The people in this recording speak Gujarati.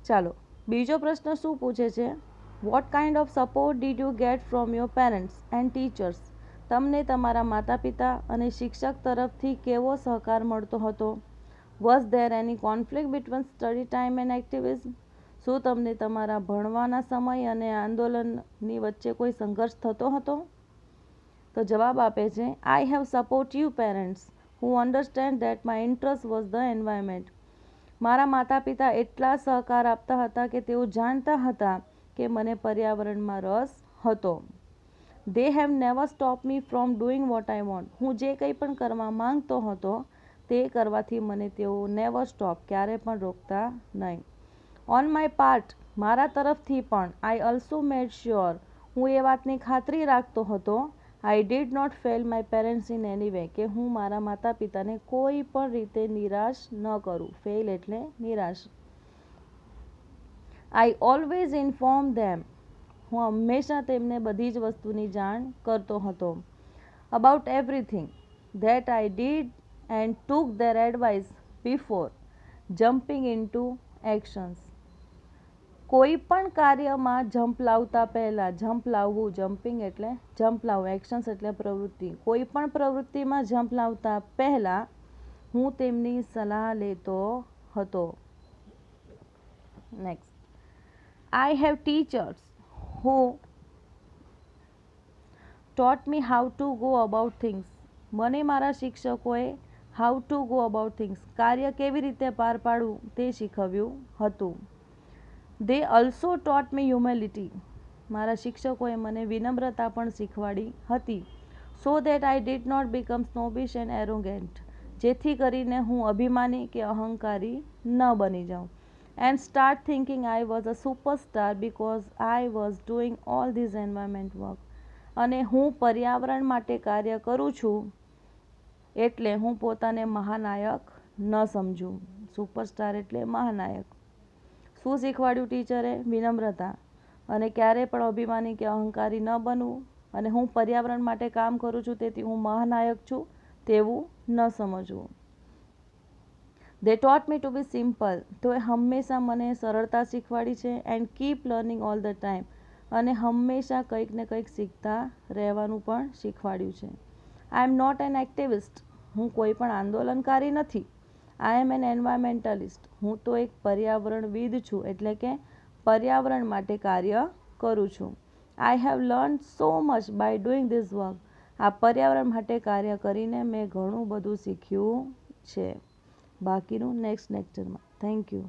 ચાલો બીજો પ્રશ્ન શું પૂછે છે, what kind of support did you get from your parents and teachers? તમને તમારા માતા પિતા અને શિક્ષક તરફથી કેવો સહકાર મળતો હતો? Was there any conflict between study time and activism? શું તમને તમારા ભણવાના સમય અને આંદોલનની વચ્ચે કોઈ સંઘર્ષ થતો હતો? તો જવાબ આપે છે, I have supportive parents who understand that my interest was the environment. મારા માતા પિતા એટલા સહકાર આપતા હતા કે તેઓ જાણતા હતા કે મને પર્યાવરણમાં રસ હતો. They have never stop me from doing what I want. હું જે કંઈ પણ કરવા માંગતો હતો તે કરવાથી મને તેઓ નેવર સ્ટોપ, ક્યારે પણ રોકતા નહીં. ઓન માય પાર્ટ, મારા તરફથી પણ, આઈ ઓલ્સો મેડ શ્યોર, હું એ વાતની ખાતરી રાખતો હતો, I did not fail my parents in any way, કે હું મારા માતા પિતાને કોઈ પણ રીતે નિરાશ ન કરું. ફેલ એટલે નિરાશ. આઈ ઓલવેઝ ઇન્ફોર્મ ધેમ, હું હંમેશા તેમને બધી જ વસ્તુની જાણ કરતો હતો. About everything that I did and took there advice before jumping into actions. કોઈ પણ કાર્યમાં જમ્પ લાવતા પહેલાં, જમ્પ લાવવું, જમ્પિંગ એટલે જમ્પ લાવવું, એક્શન્સ એટલે પ્રવૃત્તિ, કોઈ પણ પ્રવૃત્તિમાં જમ્પ લાવતા પહેલાં હું તેમની સલાહ લેતો હતો. Next, I have teachers who taught me how to go about things. મને મારા શિક્ષકોએ how to go about things, કાર્ય કેવી રીતે પાર પાડવું તે શીખવ્યું હતું. They also taught me humility. મારા શિક્ષકોએ મને વિનમ્રતા પણ શીખવાડી હતી. So that I did not become snobbish and arrogant. જેથી કરીને હું અભિમાની કે અહંકારી ન બની જાઉં. And start thinking I was a superstar because I was doing all these environment work. અને હું પર્યાવરણ માટે કાર્ય કરું છું એટલે હું પોતાને મહાનાયક ન સમજું. સુપરસ્ટાર એટલે મહાનાયક. શું શીખવાડ્યું ટીચરે? વિનમ્રતા. અને ક્યારે પણ અભિમાની કે અહંકારી ન બનવું. અને હું પર્યાવરણ માટે કામ કરું છું તેથી હું મહાનાયક છું તેવું ન સમજવું. They taught me to be simple. તોએ હંમેશા મને સરળતા શીખવાડી છે. And keep learning all the time. અને હંમેશા કંઈક ને કંઈક શીખતા રહેવાનું પણ શીખવાડ્યું છે. આઈ એમ નોટ એન એક્ટિવિસ્ટ. હું કોઈ પણ આંદોલનકારી નથી. આઈ એમ એન એન્વાયરમેન્ટલિસ્ટ. હું તો એક પર્યાવરણવિદ છું, એટલે કે પર્યાવરણ માટે કાર્ય કરું છું. I have learn so much bye doing this work. આ પર્યાવરણ માટે કાર્ય કરીને મેં ઘણું બધું શીખ્યું છે. બાકીનું નેક્સ્ટ લેક્ચરમાં. Thank you.